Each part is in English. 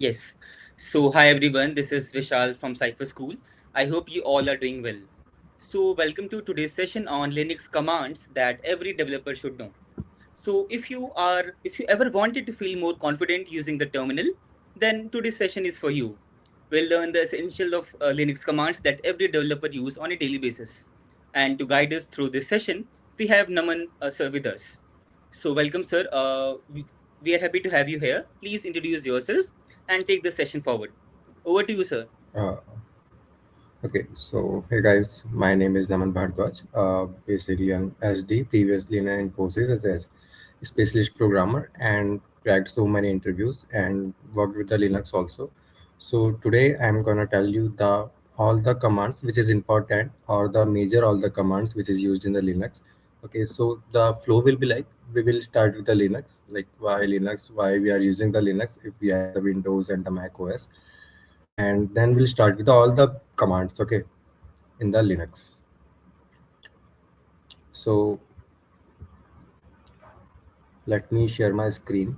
Yes. So, hi everyone, this is Vishal from Cypher School. I hope you all are doing well. So, welcome to today's session on Linux commands that every developer should know. So, if you ever wanted to feel more confident using the terminal, then today's session is for you. We'll learn the essential of Linux commands that every developer use on a daily basis. And to guide us through this session, we have Naman sir with us. So, welcome, sir. We are happy to have you here. Please introduce yourself and take the session forward. Over to you, sir. Uh, okay, so hey guys, my name is Naman Bhardwaj. Basically, an SD, previously in Infosys as a specialist programmer, and cracked so many interviews and worked with the Linux also. So today I'm gonna tell you the all the commands which is important or the major all the commands which is used in the Linux. Okay, so the flow will be like we will start with the Linux, like why we are using the Linux if we have the Windows and the Mac OS, and then we'll start with all the commands, okay, in the Linux. So let me share my screen.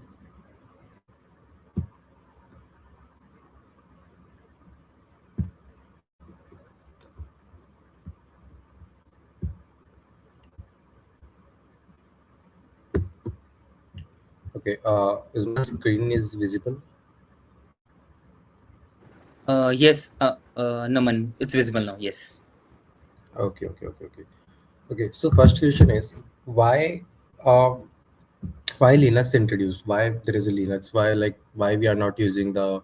Okay, is my screen is visible? Yes, Naman, it's visible now. Yes. Okay, so first question is why uh why Linux introduced, why there is a Linux, why we are not using the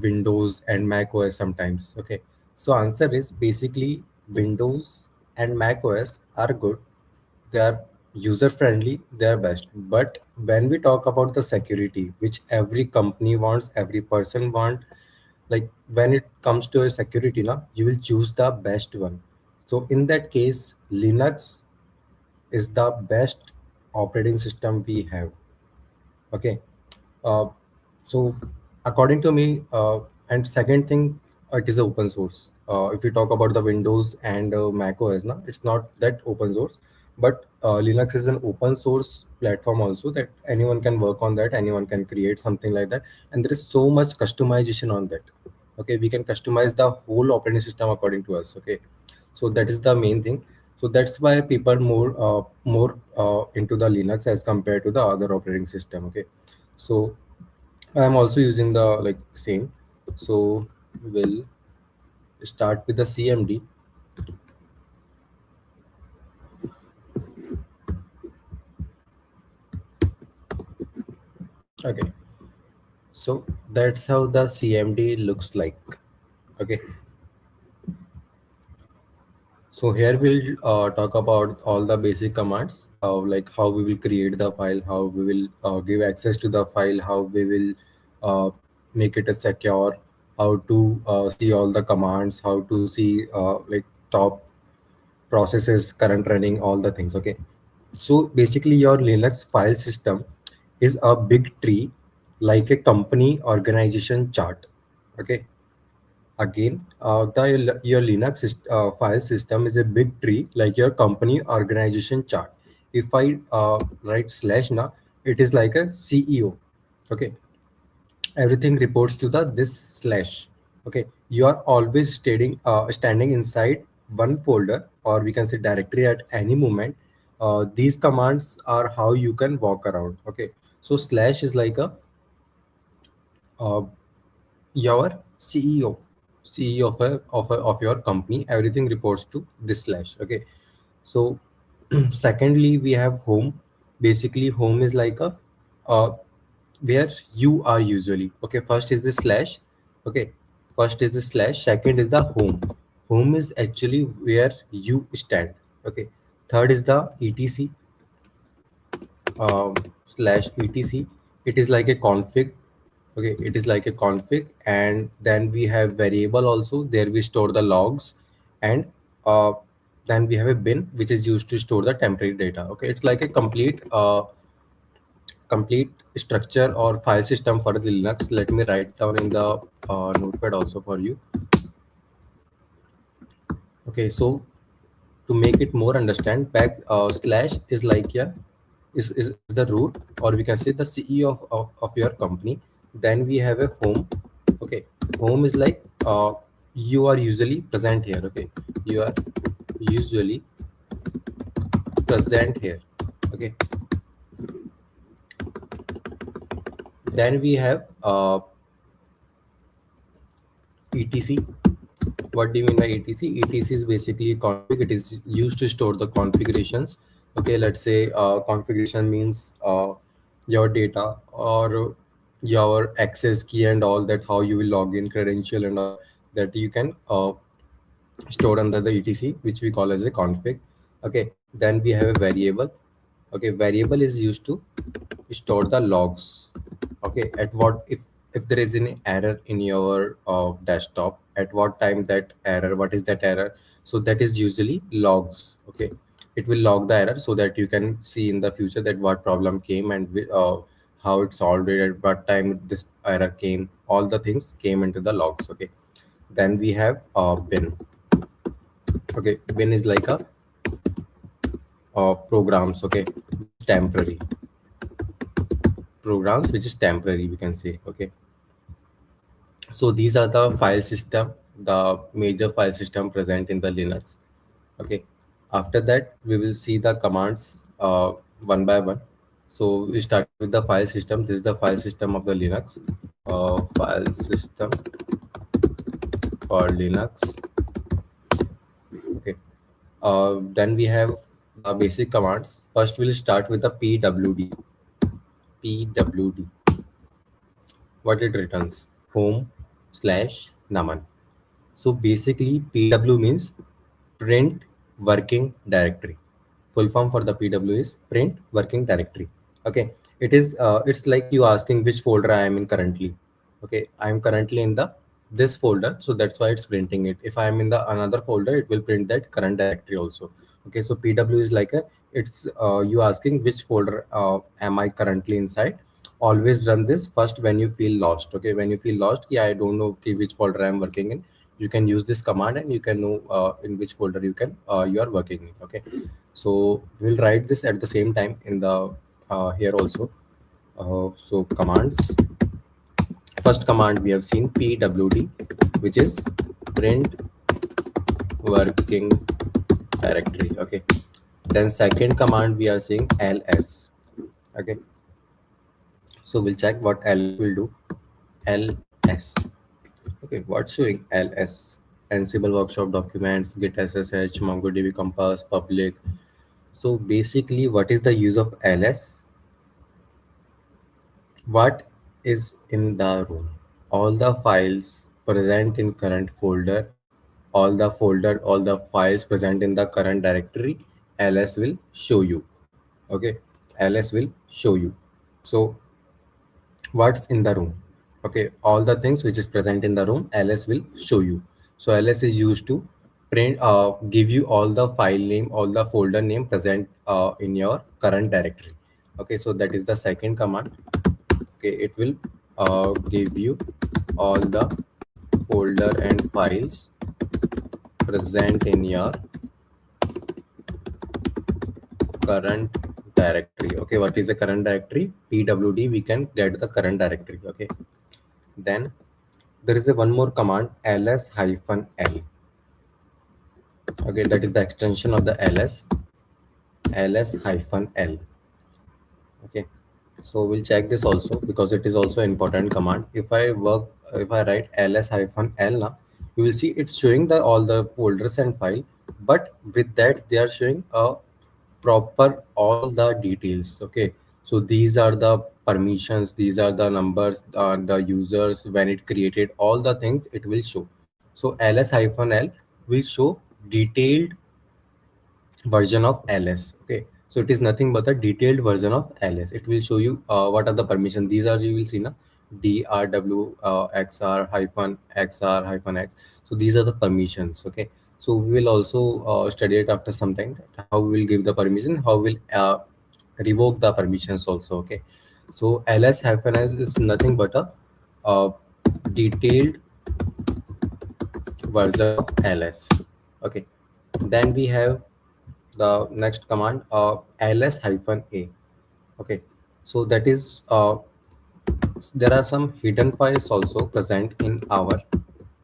Windows and Mac OS sometimes. Okay, so answer is basically Windows and Mac OS are good, they are user friendly, they are best. But when we talk about the security which every company wants, every person want, like when it comes to a security now, you will choose the best one. So in that case, Linux is the best operating system we have. Okay, uh, so according to me, and second thing, it is open source. If we talk about the Windows and Mac OS, now it's not that open source, but Linux is an open source platform also that anyone can work on that, anyone can create something like that, and there is so much customization on that. Okay, we can customize the whole operating system according to us. Okay, so that is the main thing. So that's why people more into the Linux as compared to the other operating system. Okay, so I'm also using the like same. So we'll start with the CMD. Okay, so that's how the CMD looks like. Okay, so here we'll talk about all the basic commands, like how we will create the file, how we will give access to the file, how we will uh, make it a secure, how to see all the commands, how to see like top processes, current running, all the things. Okay, so basically your Linux file system is a big tree, like a company organization chart. Okay, again, your Linux file system is a big tree like your company organization chart. If I write slash now, it is like a CEO. Okay, everything reports to the this slash. Okay, you are always standing inside one folder, or we can say directory at any moment. These commands are how you can walk around. Okay, so slash is like a uh, your CEO, CEO of your company. Everything reports to this slash. Okay, so secondly, we have home. Basically, home is like a uh, where you are usually. Okay, first is the slash. Okay, first is the slash. Second is the home. Home is actually where you stand. Okay, third is the etc slash etc. It is like a config. Okay, it is like a config, and then we have variable also. There we store the logs, and uh, then we have a bin which is used to store the temporary data. Okay, it's like a complete structure or file system for the Linux. Let me write down in the notepad also for you. Okay, so to make it more understand, back slash is like, yeah, is the root, or we can say the CEO of your company. Then we have a home. Okay, home is like you are usually present here. Okay, you are usually present here. Okay, then we have etc. What do you mean by etc? Etc is basically a config. It is used to store the configurations. Okay, let's say configuration means your data or your access key and all that, how you will log in, credential and all that you can stored under the etc, which we call as a config. Okay, then we have a variable. Okay, variable is used to store the logs. Okay, at what, if there is any error in your desktop, at what time that error, what is that error, so that is usually logs. Okay, it will log the error so that you can see in the future that what problem came and how it solved it, at what time this error came, all the things came into the logs. Okay, then we have bin. Okay, bin is like a programs. Okay, which is temporary, programs which is temporary, we can say. Okay, so these are the file system, the major file system present in the Linux. Okay, after that we will see the commands one by one. So we started with the file system. This is the file system of the Linux. File system for Linux. Okay, then we have the basic commands. First we'll start with the pwd. Pwd, what it returns? Home slash naman. So basically, PW means print working directory. Full form for the PW is print working directory. Okay, it's like you asking which folder I am in currently. Okay, I am currently in the this folder, so that's why it's printing it. If I am in the another folder, it will print that current directory also. Okay, so PW is like a, it's you asking which folder am I currently inside. Always run this first when you feel lost. Okay, when you feel lost, yeah, I don't know, okay, which folder I am working in, you can use this command and you can know in which folder you are working in. Okay, so we'll write this at the same time in the here also. So commands, first command we have seen pwd, which is print working directory. Okay, then second command we are seeing ls. Okay, so we'll check what ls will do. ls. Okay, what's showing ls? Ansible workshop documents, git ssh, mongodb compass, public. So basically, what is the use of ls? What is in the room? All the files present in current folder, all the files present in the current directory, ls will show you. Okay, ls will show you. So what's in the room? Okay, all the things which is present in the room, ls will show you. So ls is used to print, give you all the file name, all the folder name present in your current directory. Okay, so that is the second command. Okay, it will give you all the folder and files present in your current directory. Okay, what is the current directory? Pwd, we can get the current directory. Okay, then there is a one more command, ls-l. Okay, that is the extension of the ls-l. Okay, so we'll check this also because it is also important command. If I write ls-l now, you will see it's showing the all the folders and file, but with that they are showing a proper all the details. Okay, so these are the permissions, these are the numbers, the users, when it created, all the things it will show. So ls-l will show detailed version of ls. Okay, so it is nothing but a detailed version of ls. It will show you what are the permission. These are, you will see now, drw xr hyphen xr hyphen x. So these are the permissions. Okay, so we will also study it after some time, how we will give the permission, how we'll revoke the permissions also. Okay, so ls hyphen s is nothing but a detailed version of ls. Okay, then we have the next command, ls-a. Okay, so that is there are some hidden files also present in our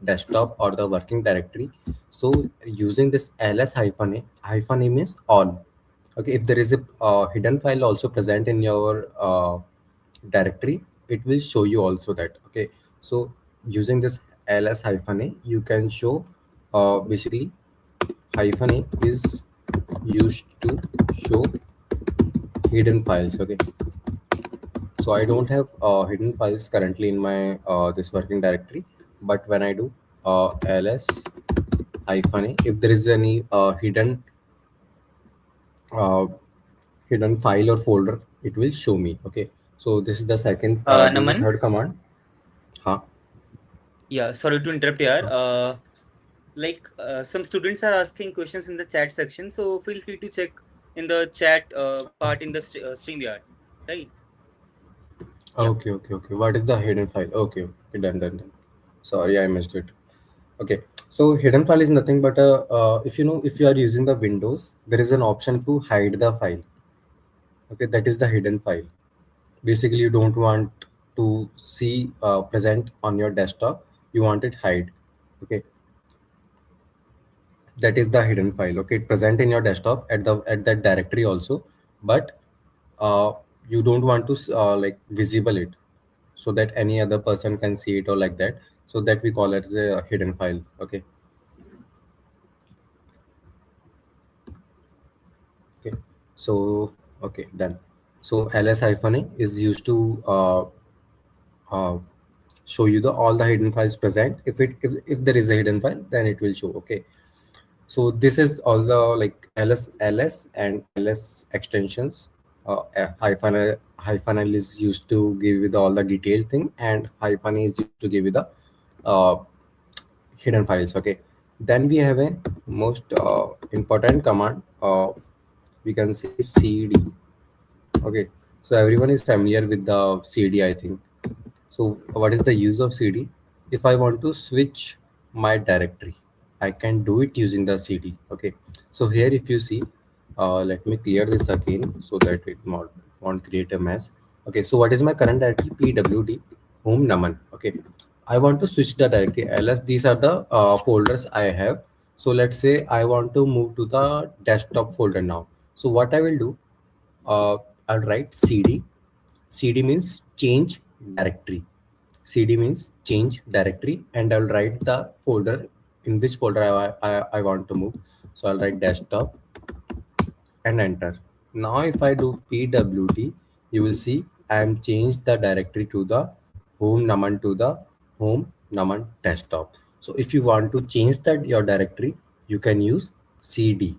desktop or the working directory. So using this ls hyphen a means all. Okay, if there is a hidden file also present in your directory, it will show you also that. Okay, so using this ls hyphen a, you can show basically hyphen a is used to show hidden files. Okay, so I don't have hidden files currently in my this working directory, but when I do ls hyphen a, if there is any uh, hidden file or folder, it will show me. Okay, so this is the second this is the Naman, third command. Huh? yeah, sorry to interrupt here. Some students are asking questions in the chat section, so feel free to check in the chat part in the StreamYard, right? Yeah. Okay, what is the hidden file? Okay, done. Sorry, I missed it. Okay, so hidden file is nothing but if you know, if you are using the windows, there is an option to hide the file. Okay, that is the hidden file. Basically, you don't want to see present on your desktop, you want it hide. Okay, that is the hidden file. Okay, it present in your desktop at the at that directory also, but uh, you don't want to like visible it, so that any other person can see it or like that. So that we call it as a hidden file. Okay. Okay, so okay, done. So ls hyphen a is used to uh, show you the all the hidden files present. If there is a hidden file, then it will show. Okay, so this is all the like ls and ls extensions. Hyphen l is used to give you the all the detailed thing, and hyphen a is used to give you the uh, hidden files. Okay, then we have a most important command, we can say cd. Okay, so everyone is familiar with the cd, I think. So what is the use of cd? If I want to switch my directory, I can do it using the cd. Okay, so here if you see, let me clear this again so that it won't create a mess. Okay, so what is my current directory? Pwd home naman. Okay, I want to switch the directory ls. These are the folders I have. So let's say I want to move to the desktop folder now. So what I will do, uh, I'll write cd. cd means change directory. cd means change directory, and I'll write the folder in which folder I want to move. So I'll write desktop and enter. Now if I do pwd, you will see I am changed the directory to the home naman to the home naman desktop. So if you want to change that your directory, you can use cd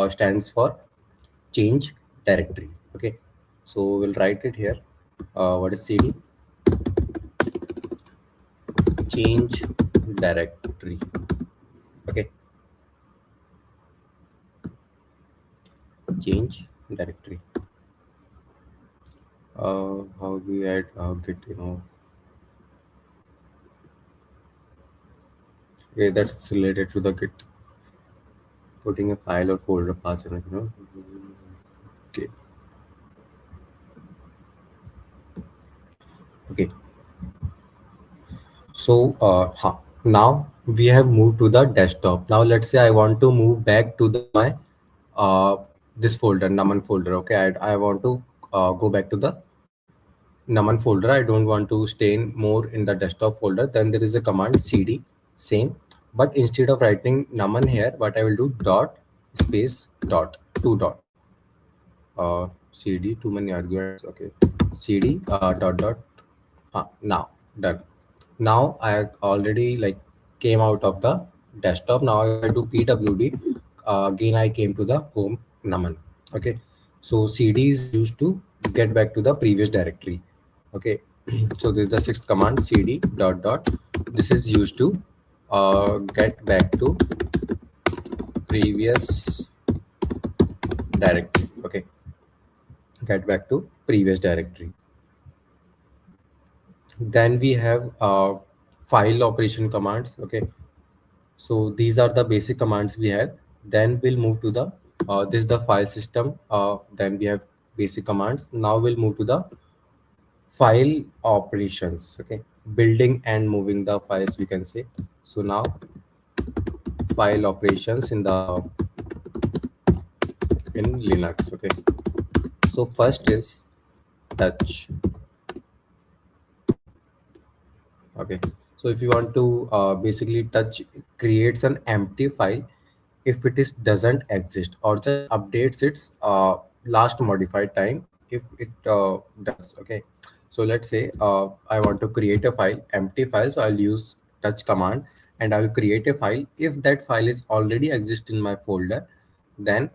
stands for change directory. Okay, so we'll write it here. What is cd? Change directory. Okay, change directory. How do we add git, okay, that's related to the git, putting a file or folder path in it, okay. Okay, so now we have moved to the desktop. Now let's say I want to move back to the my uh, this folder, naman folder. Okay, I want to go back to the naman folder. I don't want to stay in more in the desktop folder. Then there is a command cd, same, but instead of writing naman here, what I will do, dot space dot two dot cd, too many arguments. Okay, cd dot dot now, done. Now I already like came out of the desktop. Now if I do pwd, again I came to the home naman. Okay, so cd is used to get back to the previous directory. Okay, so this is the sixth command, cd dot dot. This is used to get back to previous directory. Okay, get back to previous directory. Then we have file operation commands. Okay, so these are the basic commands we have. Then we'll move to the this is the file system. Then we have basic commands. Now we'll move to the file operations. Okay, building and moving the files, we can say. So now file operations in Linux. Okay, so first is touch. Okay, so if you want to basically touch creates an empty file if it is doesn't exist, or just updates its last modified time if it does. Okay, so let's say I want to create a file, empty file, so I'll use touch command, and I'll create a file. If that file is already exist in my folder, then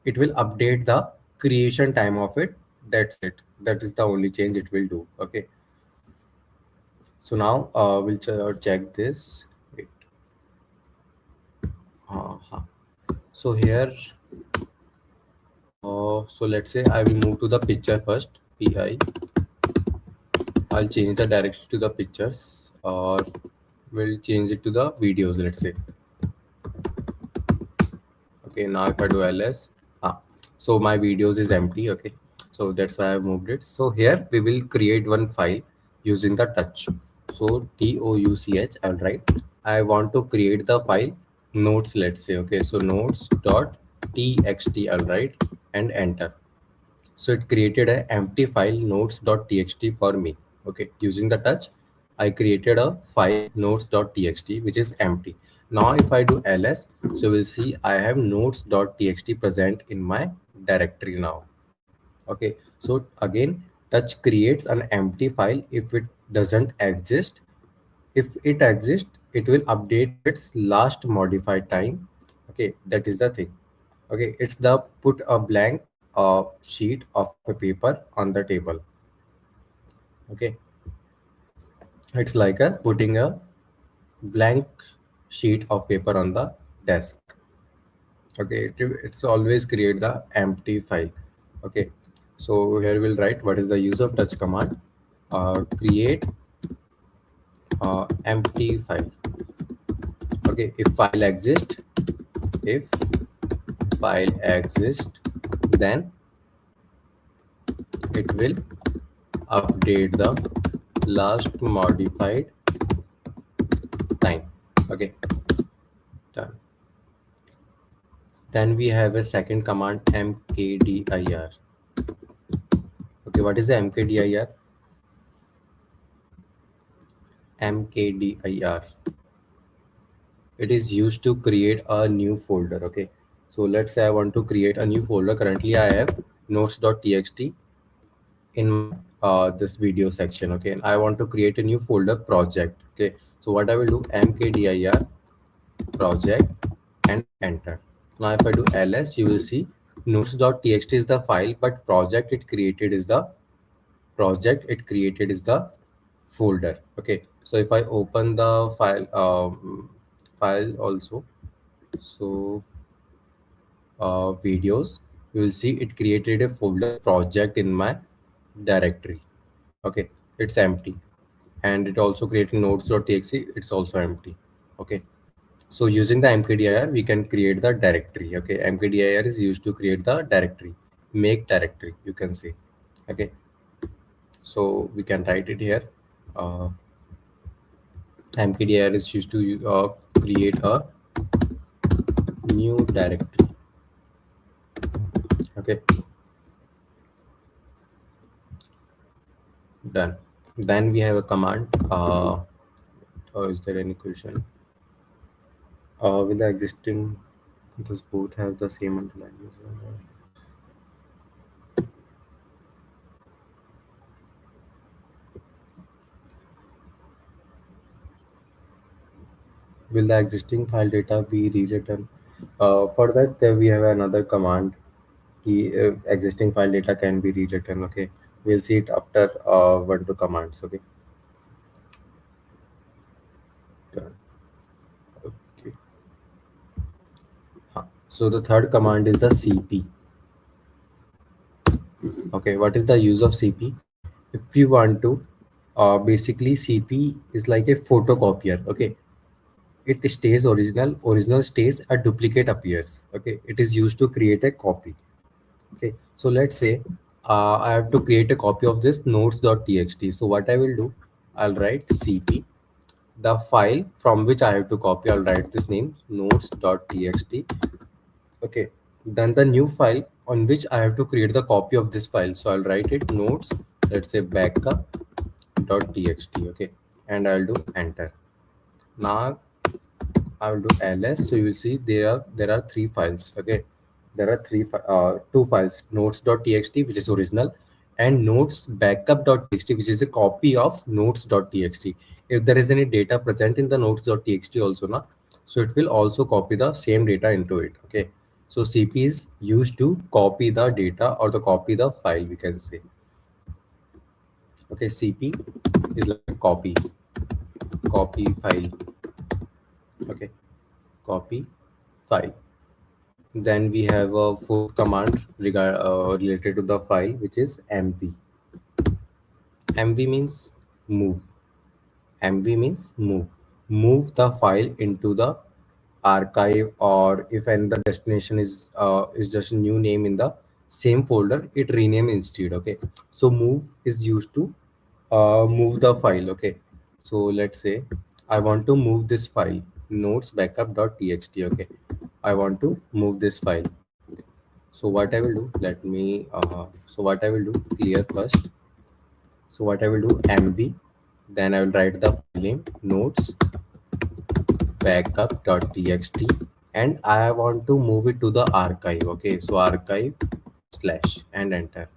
it will update the creation time of it. That's it, that is the only change it will do. Okay, so now we'll check this. Wait. Uh-huh. So here, so let's say I will move to the picture first. Pi. I'll change the direction to the pictures, or we'll change it to the videos. Let's say. Okay. Now if I do ls, so my videos is empty. Okay. So that's why I moved it. So here we will create one file using the touch. So touch. I'll write. I want to create the file notes. Let's say. Okay. So notes dot txt. I'll write and enter. So it created an empty file notes.txt for me. Okay, using the touch, I created a file notes.txt which is empty. Now if I do ls, so we'll see I have notes.txt present in my directory now. Okay, so again, touch creates an empty file if it doesn't exist. If it exists, it will update its last modified time. Okay, that is the thing. Okay, it's the put a blank sheet of a paper on the table. Okay, it's like a putting a blank sheet of paper on the desk. Okay, it's always create the empty file. Okay, so here we'll write what is the use of touch command. Create empty file. Okay, if file exists, if file exists, then it will update the last modified time. Okay, done. Then we have a second command, mkdir. Okay, what is the mkdir? Mkdir, it is used to create a new folder. Okay, so let's say I want to create a new folder. Currently I have notes.txt in my this video section. Okay, and I want to create a new folder, project. Okay, so what I will do, mkdir project and enter. Now if I do ls, you will see notes.txt is the file, but project it created is the folder. Okay, so if I open the file also, so videos, you will see it created a folder project in my directory. Okay, it's empty, and it also created notes.txt, it's also empty. Okay, so using the mkdir we can create the directory. Okay, mkdir is used to create the directory, make directory, you can say. Okay, so we can write it here. Mkdir is used to create a new directory. Okay, done. Then we have a command. Is there any question? Will the existing, does both have the same underlying user? Will the existing file data be rewritten? For that, we have another command. The existing file data can be rewritten. Okay, we'll see it after one two commands. Okay. Done. Okay. So the third command is the cp. Okay, what is the use of cp? If you want to, basically cp is like a photocopier. Okay, it stays original stays, a duplicate appears. Okay, it is used to create a copy. Okay, so let's say I have to create a copy of this notes.txt. So what I will do, I'll write cp, the file from which I have to copy. I'll write this name notes.txt. Okay. Then the new file on which I have to create the copy of this file. So I'll write it notes, let's say backup.txt. Okay. And I'll do enter. Now I will do ls. So you will see there are three files. Okay, there are two files: notes.txt, which is original, and notes backup.txt, which is a copy of notes.txt. If there is any data present in the notes.txt also, na, so it will also copy the same data into it. Okay, so cp is used to copy the data or the copy the file. We can say, okay, cp is like a copy file. Okay, copy file. Then we have a fourth command related to the file, which is mv. Mv means move. Mv means move. Move the file into the archive, or if another destination is just a new name in the same folder, it rename instead. Okay, so move is used to move the file. Okay, so let's say I want to move this file notes backup.txt. Okay, I want to move this file. So what I will do, so what I will do, clear first. So what I will do, mv, then I will write the file name notes backup.txt, and I want to move it to the archive. Okay, so archive slash and enter.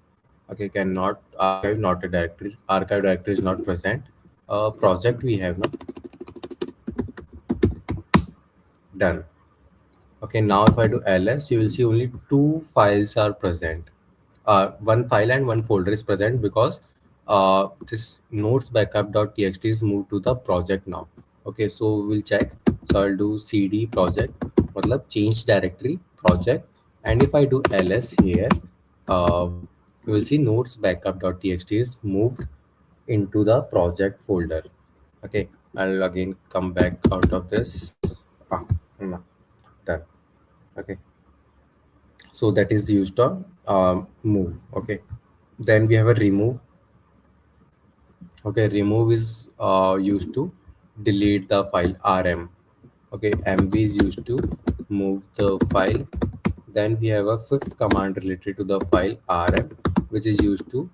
Okay, cannot archive, not a directory. Archive directory is not present. Project we have now done. Okay, now if I do ls, you will see only two files are present. One file and one folder is present because this notes backup.txt is moved to the project now. Okay, so we'll check. So I'll do cd project, matlab change directory project, and if I do ls here, uh, you will see notes backup.txt is moved into the project folder. Okay, I'll again come back out of this. Ah, no, done. Okay, so that is used on move. Okay, then we have a remove. Okay, remove is used to delete the file rm. Okay, mv is used to move the file. Then we have a fifth command related to the file rm, which is used to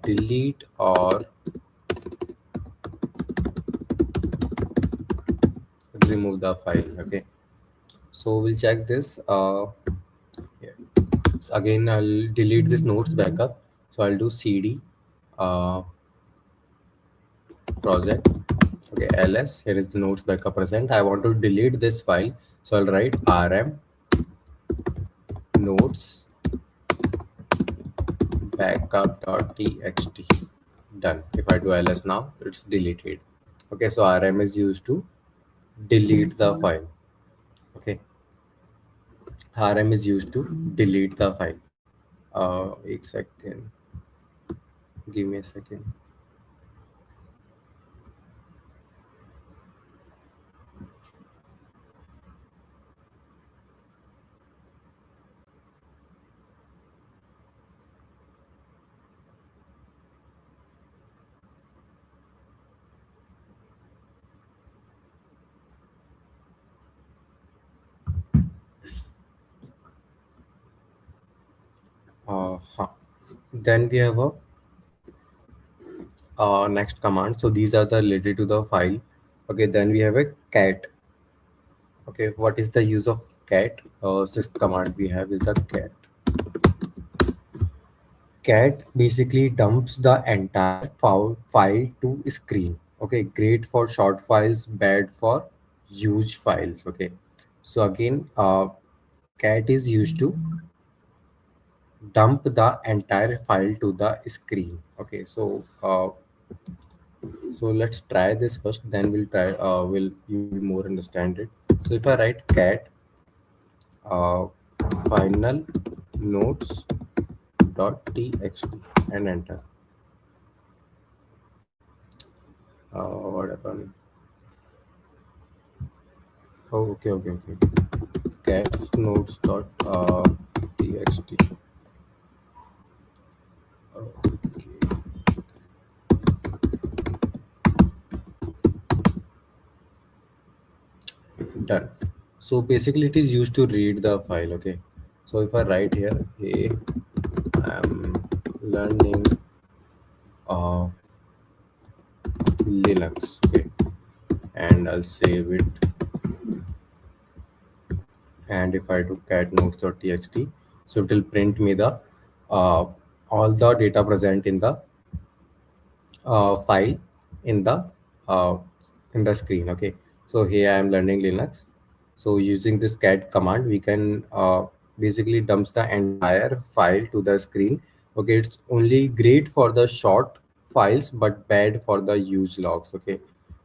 delete or remove the file. Okay, so we'll check this. Yeah. So again, I'll delete this notes backup. So I'll do cd uh, project. Okay, ls, here is the notes backup present. I want to delete this file, so I'll write rm notes backup.txt. Done. If I do ls now, it's deleted. Okay, so rm is used to delete the file. Okay, rm is used to delete the file. एक second, give me a second. Huh. Then we have a next command. So these are the related to the file. Okay, then we have a cat. Okay, what is the use of cat? Sixth command we have is the cat. Cat basically dumps the entire file to screen. Okay, great for short files, bad for huge files. Okay, so again, cat is used to dump the entire file to the screen. Okay, so let's try this first, then we'll try you will more understand it. So if I write cat uh, final notes dot txt and enter, what happened? Oh, okay. Cat notes dot txt. Done. So basically it is used to read the file. Okay, so if I write here, hey, I'm learning uh, Linux. Okay, and I'll save it. And if I do cat notes.txt, so it will print me the uh, all the data present file in the uh, screen. Okay, so here I am learning Linux. So using this cat command we can basically dumps the entire file to the screen. Okay, it's only great for the short files but bad for the huge logs. Okay,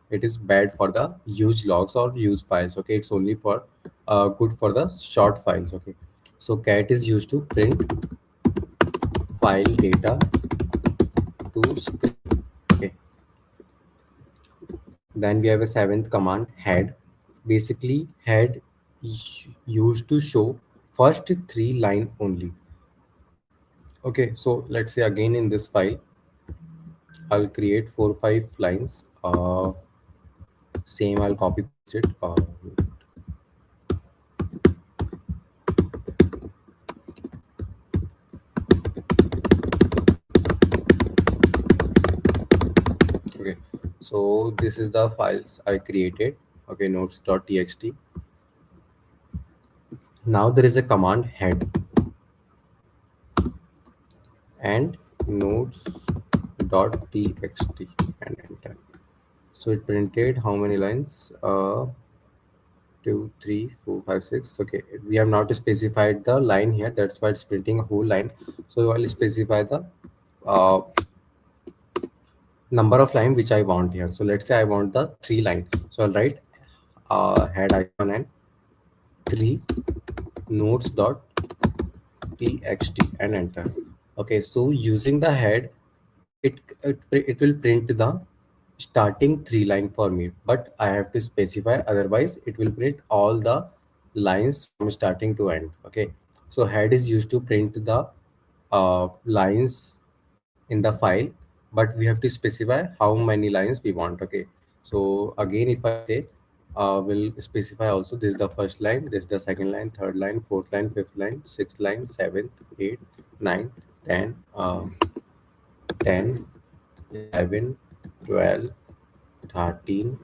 it is bad for the huge logs or huge files. Okay, it's only for good for the short files. Okay, so cat is used to print file data to screen. Okay, then we have a seventh command, head. Basically head is used to show first three line only. Okay, so let's say again in this file I'll create 4 5 lines. Same, I'll copy paste it. Okay, so this is the files I created. Okay, notes.txt. Now there is a command head and notes.txt and enter. So it printed how many lines? 2 3 4 5 6. Okay, we have not specified the line here, that's why it's printing a whole line. So I'll specify the uh, number of line which I want here. So let's say I want the 3 line, so I'll write head icon and 3 notes.txt and enter. Okay, so using the head, it will print the starting 3 line for me, but I have to specify, otherwise it will print all the lines from starting to end. Okay, so head is used to print the lines in the file, but we have to specify how many lines we want. Okay, so again if I say we'll specify also, this is the first line, this is the second line, third line, fourth line, fifth line, sixth line, seventh, 8, 9, 10, 10, 11, 12, 13,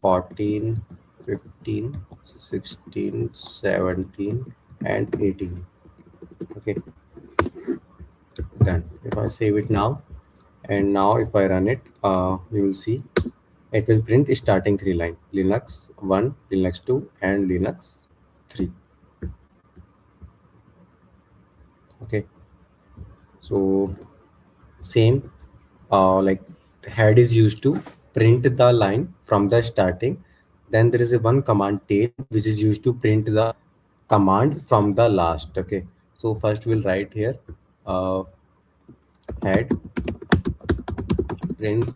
14, 15, 16, 17, and 18. Okay, done. If I save it now, and now if I run it, you will see it will print starting 3 line, Linux 1, Linux 2, and Linux 3. Okay, so same, like head is used to print the line from the starting. Then there is a one command tail which is used to print the command from the last. Okay, so first we'll write here uh, head print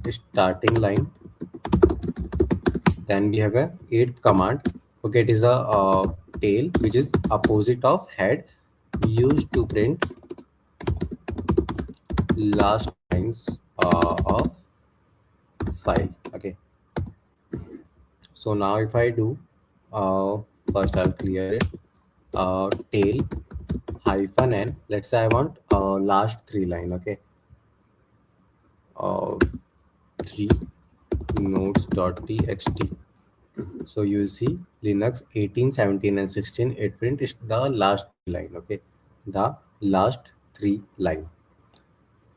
starting line. Then we have a eighth command. Okay, it is a tail which is opposite of head, used to print last lines of file. Okay, so now if I do, first I'll clear it, tail hyphen n. Let's say I want last 3 line. Okay, uh, 3 notes.txt. So you see Linux 18, 17, and 16, it print is the last 3 line. Okay, the last 3 line.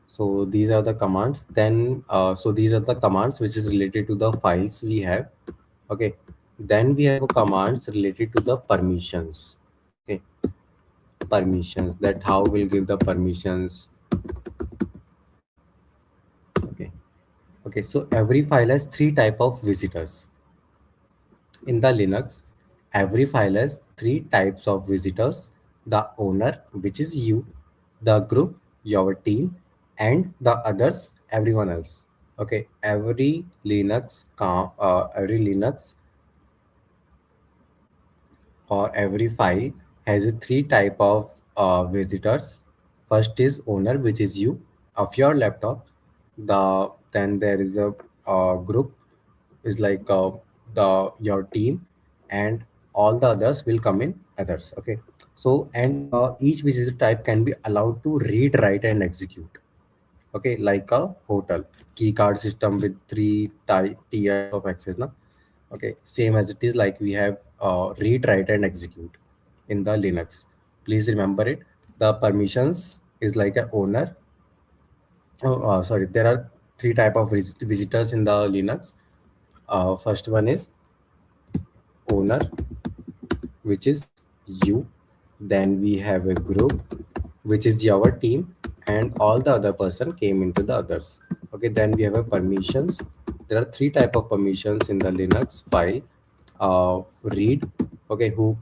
So these are the commands. Then so these are the commands which is related to the files we have. Okay, then we have commands related to the permissions. Okay, permissions, that how we'll give the permissions. Okay, okay, so every file has 3 type of visitors. In the Linux, every file has 3 types of visitors: the owner, which is you, the group, your team, and the others, everyone else. Okay, every Linux or every file has a 3 type of visitors. First is owner, which is you of your laptop. Then there is a group, is like the your team, and all the others will come in others. Okay, so and each visitor type can be allowed to read, write, and execute. Okay, like a hotel key card system with three tiers of access. Na? Okay, same as it is, like we have read, write, and execute in the Linux. Please remember it. The permissions is like a owner. Sorry, there are three type of visitors in the Linux. First one is owner, which is you. Then we have a group, which is our team, and all the other person came into the others. Okay, then we have a permissions. There are three type of permissions in the Linux file. Read. Okay, who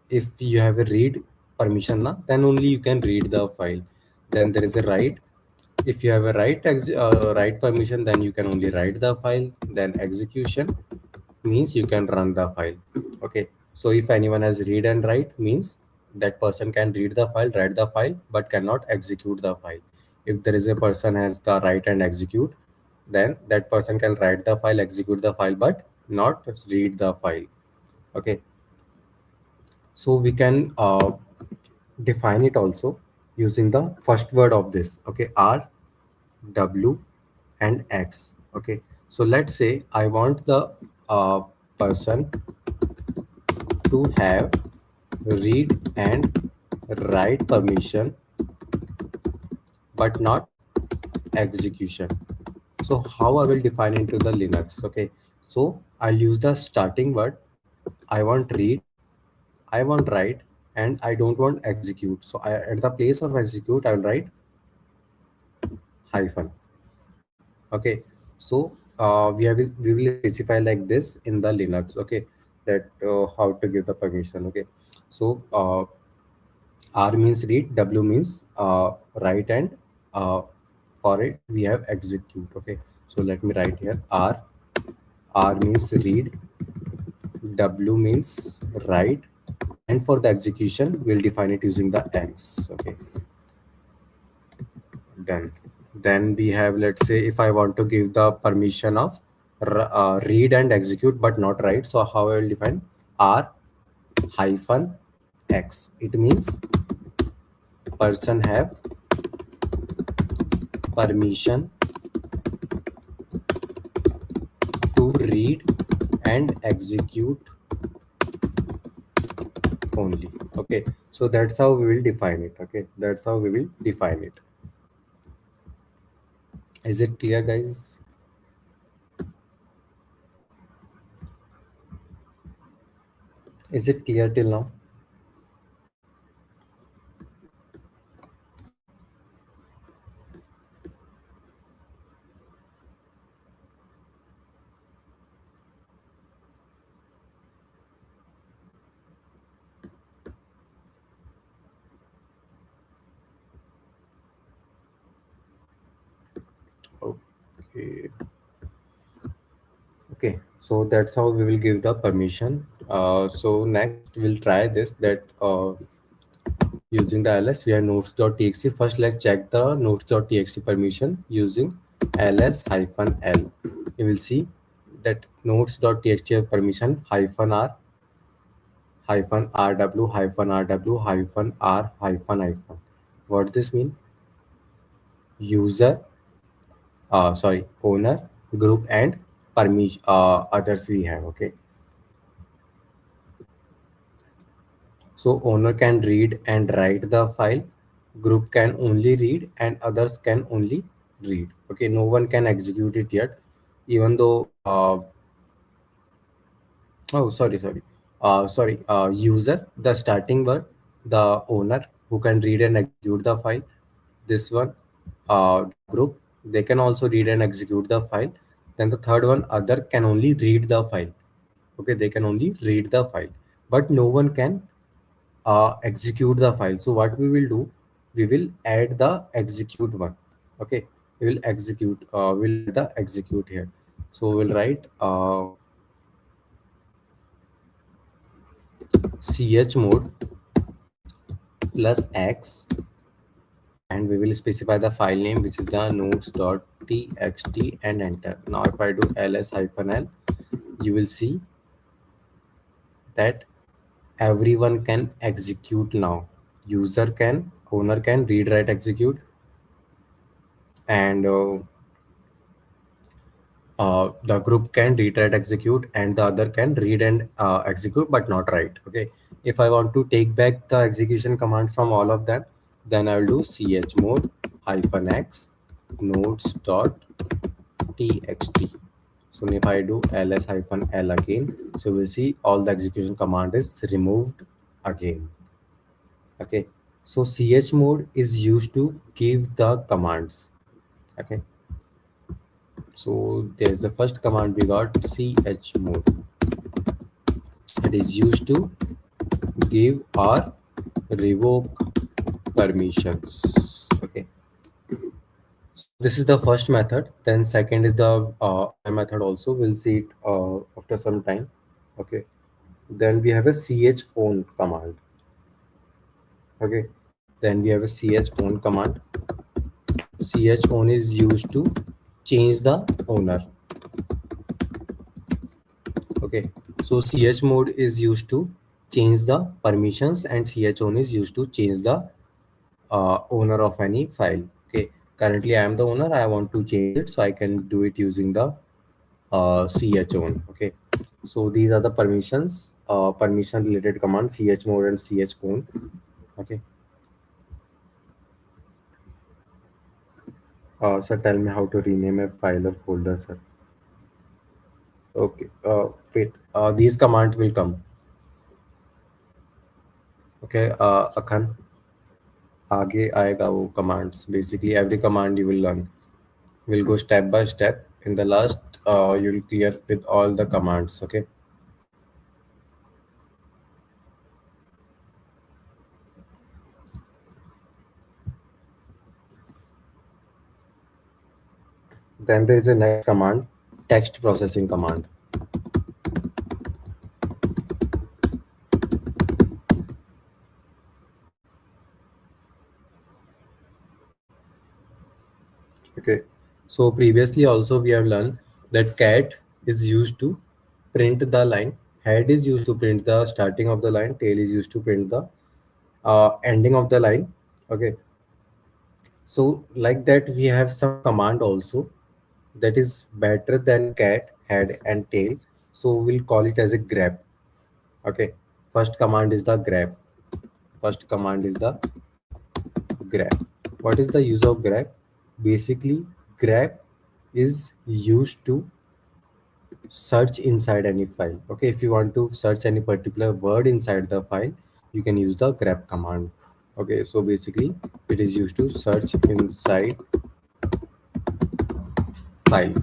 if you have a read permission na, then only you can read the file. Then there is a write. If you have a write permission, then you can only write the file. Then execution means you can run the file. Okay, so if anyone has read and write, means that person can read the file, write the file, but cannot execute the file. If there is a person has the write and execute, then that person can write the file, execute the file, but not read the file. Okay, so we can define it also using the first word of this. Okay, R, W, and X. Okay, so let's say I want the person to have read and write permission, but not execution. So how I will define into the Linux? Okay, so I'll use the starting word. I want read, I want write, and I don't want execute. So at the place of execute, I will write hyphen. Okay, so we will specify like this in the Linux. Okay, that how to give the permission. Okay, so R means read, W means write, and uh, for it we have execute. Okay, so let me write here R. R means read, W means write, and for the execution we'll define it using the X. Okay, done. Then we have, let's say if I want to give the permission of read and execute but not write, so how I will define R hyphen X. It means person have permission to read and execute only. Okay, so that's how we will define it. Okay, that's how we will define it. Is it clear, guys? Is it clear till now? Okay. Okay, so that's how we will give the permission. So next we'll try this, that using the ls we have notes.txt. First let's check the notes.txt permission using ls hyphen l. You will see that notes.txt have permission hyphen r hyphen rw hyphen rw hyphen r hyphen hyphen. What this mean? User, sorry, owner, group, and permission, others we have. Okay, so owner can read and write the file, group can only read, and others can only read. Okay, no one can execute it yet, even though oh sorry, user, the starting word, the owner who can read and execute the file. This one, the group, they can also read and execute the file. Then the third one, other, can only read the file. Okay, they can only read the file, but no one can execute the file. So what we will do, we will add the execute one. Okay, we will execute, we'll add the execute here. So we'll write chmod plus x and we will specify the file name, which is the nodes.txt, and enter. Now if I do ls-l, you will see that everyone can execute now. User can, owner can read, write, execute, and the group can read, write, execute, and the other can read and execute but not write. Okay, if I want to take back the execution command from all of them, then I will do chmod -x nodes dot txt. So if I do ls-l again, so we'll see all the execution command is removed again. Okay, so chmod is used to give the commands. Okay, so there's the first command we got, chmod. It is used to give or revoke permissions. Okay, so this is the first method. Then second is the other method also. We'll see it after some time. Okay, then we have a chown command. Okay, then we have a chown command. Chown is used to change the owner. Okay, so chmod is used to change the permissions, and chown is used to change the owner of any file. Okay, currently I am the owner, I want to change it, so I can do it using the chown. Okay, so these are the permissions, permission related commands, chmod and chown. Okay, so tell me how to rename a file or folder, sir. Okay, wait, these commands will come. Okay, Akhan, आगे आएगा वो commands. Basically every command you will learn. We'll go step by step. In the last, you'll clear with all the commands. Okay. Then there is a next command, text processing command. Okay. So previously also we have learned that cat is used to print the line, head is used to print the starting of the line, tail is used to print the ending of the line. Okay. So like that we have some command also that is better than cat, head and tail. So we'll call it as a grep. Okay. First command is the grep. First command is the grep. What is the use of grep? Basically, grep is used to search inside any file. Okay, if you want to search any particular word inside the file, you can use the grep command. Okay, so basically it is used to search inside file.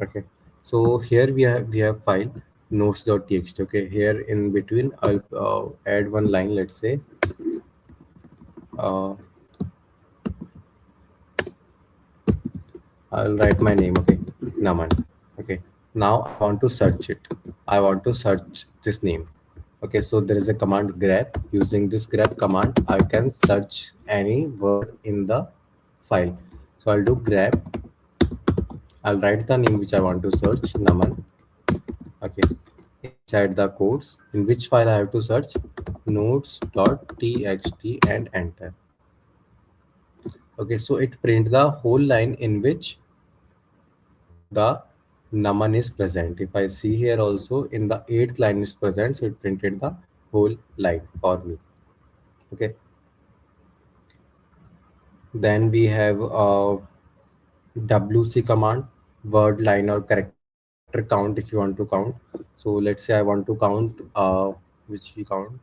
Okay, so here we have file notes.txt. Okay, here in between I'll add one line. Let's say uh, I'll write my name. Okay, Naman. Okay, now I want to search it. I want to search this name. Okay, so there is a command grep. Using this grep command, I can search any word in the file. So I'll do grep. I'll write the name which I want to search, Naman. Okay, inside the quotes, in which file I have to search, notes.txt, and enter. Okay, so it print the whole line in which the Naman is present. If I see here also in the 8th line is present, so it printed the whole line for me. Okay. Then we have WC command, word, line, or character count if you want to count. So let's say I want to count, which we count.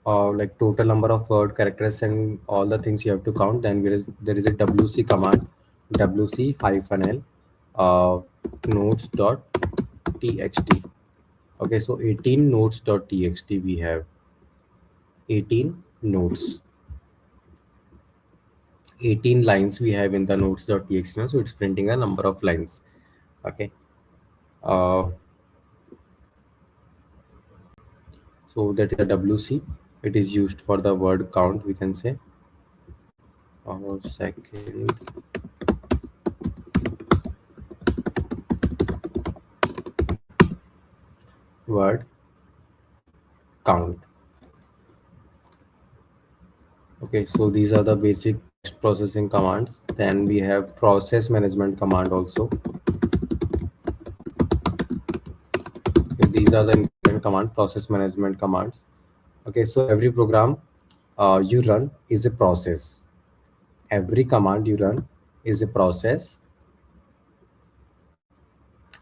Like total number of word characters and all the things you have to count. Then there is a WC command, WC -l notes.txt. Okay, so 18 notes.txt we have 18 notes, 18 lines we have in the notes.txt now, so it's printing a number of lines. Okay, uh, So that is a WC. It is used for the word count, we can say. Second word count. Okay, so these are the basic text processing commands. Then we have process management command also. Okay, these are the important command, process management commands. Okay, so every program you run is a process. Every command you run is a process,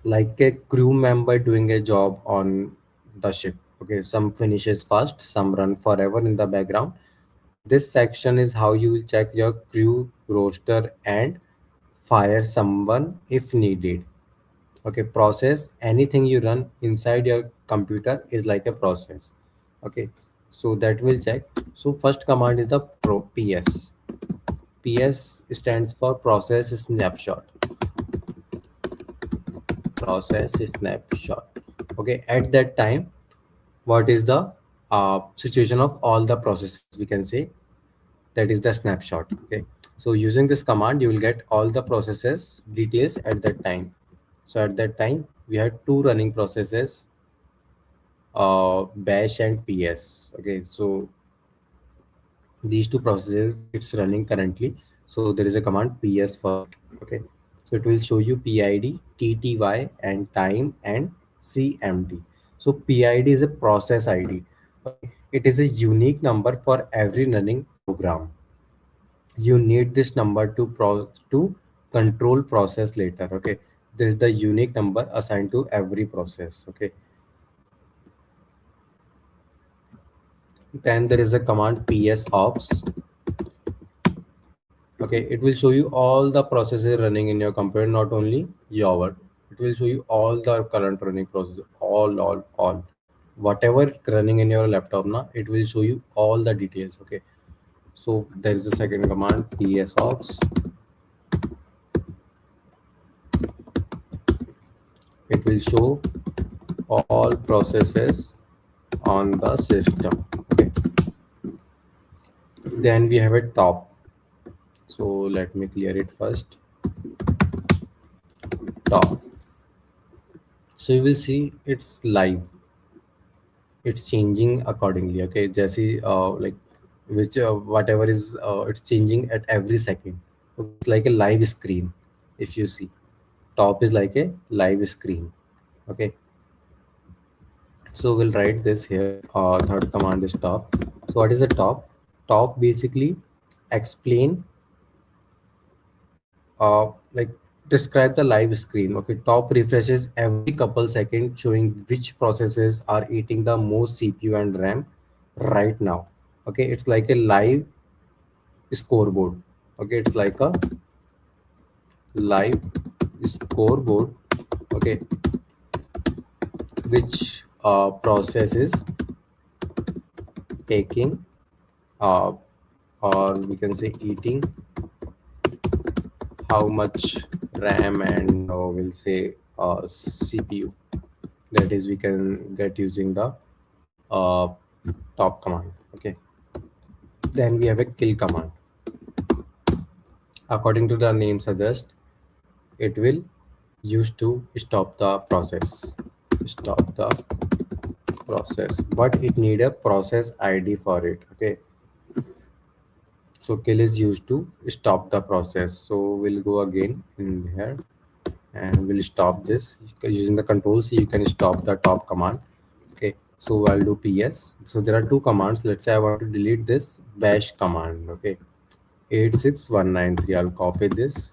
like a crew member doing a job on the ship. Okay, some finishes fast, some run forever in the background. This section is how you will check your crew roster and fire someone if needed. Okay, process, anything you run inside your computer is like a process. Okay, so that will check. So first command is the ps stands for process snapshot. Process snapshot. Okay, at that time, what is the situation of all the processes, we can say. That is the snapshot. Okay, so using this command you will get all the processes details at that time. So at that time we had two running processes, bash and ps. Okay, so these two processes it's running currently. So there is a command ps first. Okay, so it will show you pid, tty, and time, and cmd. So pid is a process id. Okay, it is a unique number for every running program. You need this number to control process later. Okay, this is the unique number assigned to every process. Okay, then there is a command ps ops. Okay, it will show you all the processes running in your computer, not only your. It will show you all the current running process, all whatever running in your laptop now, it will show you all the details. Okay, so there is a second command ps ops. It will show all processes on the system. Okay, then we have a top. So let me clear it first. Top. So you will see it's live, it's changing accordingly. Okay, jesse like which whatever is it's changing at every second. Okay, it's like a live screen. If you see, top is like a live screen. Okay, so we'll write this here. Third command is top. So what is a top? Top basically explain, like describe the live screen. Okay, top refreshes every couple seconds, showing which processes are eating the most cpu and ram right now. Okay, it's like a live scoreboard. Okay, it's like a live scoreboard. Okay, which process is taking, uh, or we can say eating, how much ram, and we'll say cpu. That is we can get using the uh, top command. Okay, then we have a kill command. According to the name suggest, it will use to stop the process. Stop the process, but it need a process id for it. Okay, so kill is used to stop the process. So we'll go again in here and we'll stop this using the control C. You can stop the top command. Okay, so I'll do ps. So there are two commands. Let's say I want to delete this bash command. Okay, 86193. I'll copy this,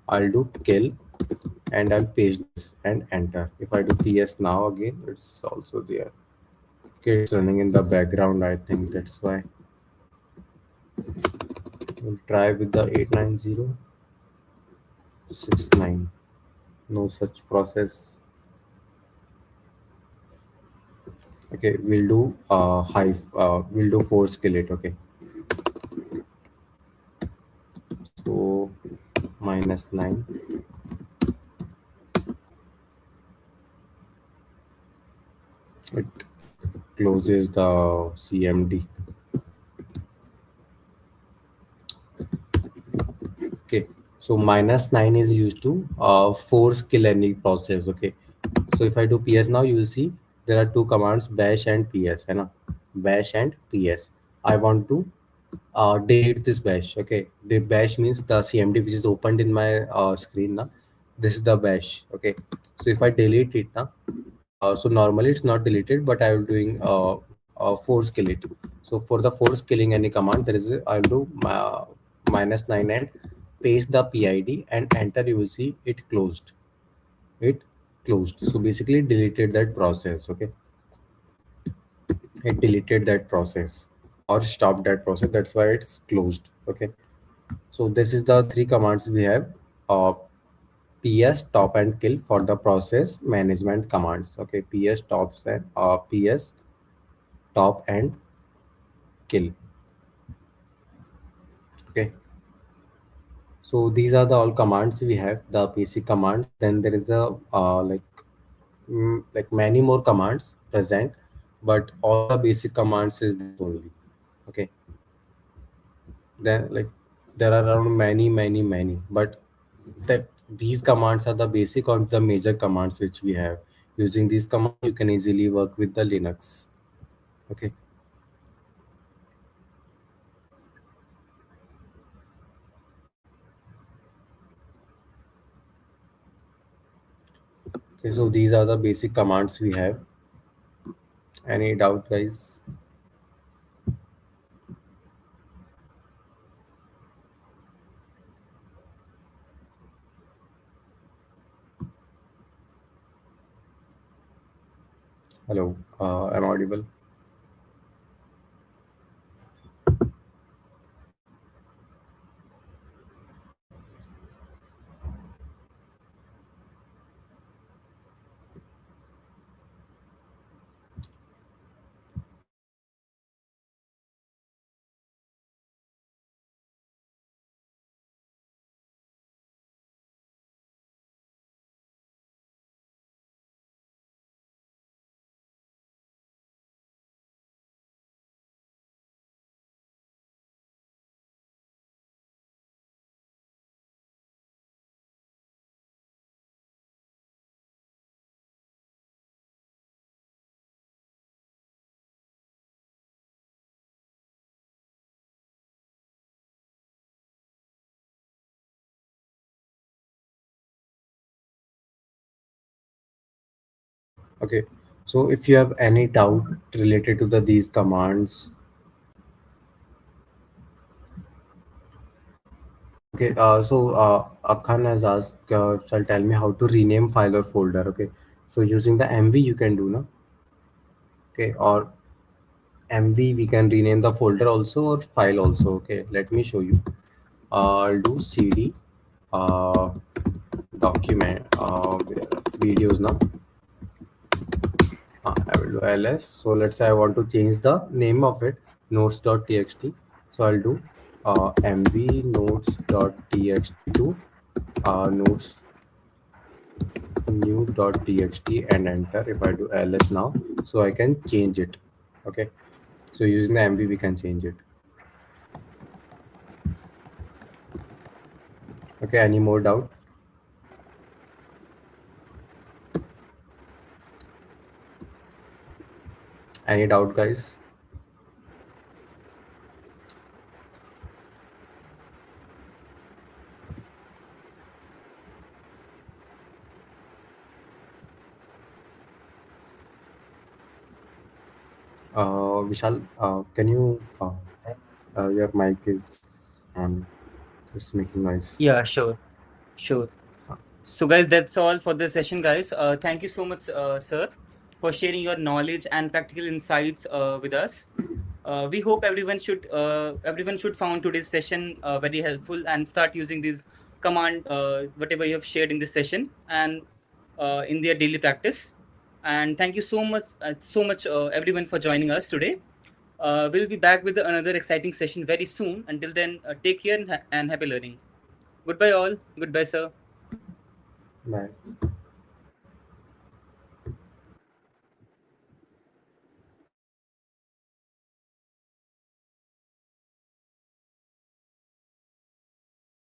I'll do kill, and I'll paste this and enter. If I do ps now again, it's also there. Okay, it's running in the background, I think that's why. We'll try with the 89069. No such process. Okay, we'll do hive. We'll do for skillet. Okay, so -9. closes the CMD. Okay, so -9 is used to force kill any process. Okay, so if I do ps now, you will see there are two commands, bash and ps, है ना? Bash and ps. I want to delete this bash. Okay, the bash means the CMD which is opened in my screen now. This is the bash. Okay, so if I delete it now, so normally it's not deleted, but I will doing force kill it. So for the force killing any command, there is I'll do -9 and paste the PID and enter. You will see it closed. It closed. So basically, it deleted that process. Okay, it deleted that process or stopped that process. That's why it's closed. Okay, so this is the three commands we have. Uh, PS stop and kill for the process management commands. Okay, PS stops and PS stop and kill. Okay, so these are the all commands we have, the basic commands. Then there is a like many more commands present, but all the basic commands is this only. Okay, then like there are around many, but that these commands are the basic or the major commands which we have. Using these commands, you can easily work with the Linux. Okay, okay, so these are the basic commands we have. Any doubt, guys? Hello, am I audible? Okay, so if you have any doubt related to these commands, okay, Akhan has asked, shall tell me how to rename file or folder. Okay, so using the MV you can do, no? Okay, or MV we can rename the folder also or file also. Okay, let me show you. I'll do CD uh, document videos now. I will do ls. So let's say I want to change the name of it, notes.txt. So I'll do mv notes.txt to notes new.txt and enter. If I do ls now, so I can change it. Okay, so using the mv we can change it. Okay, any more doubt? Any doubt, guys? Vishal, can you your mic is on, it's making noise. Yeah, sure, sure. So, guys, that's all for this session, guys. Thank you so much, sir, for sharing your knowledge and practical insights with us. We hope everyone should found today's session very helpful and start using these command whatever you have shared in this session and in their daily practice. And thank you so much everyone for joining us today. We'll be back with another exciting session very soon. Until then, take care and happy learning. Goodbye, all. Goodbye, sir. Bye.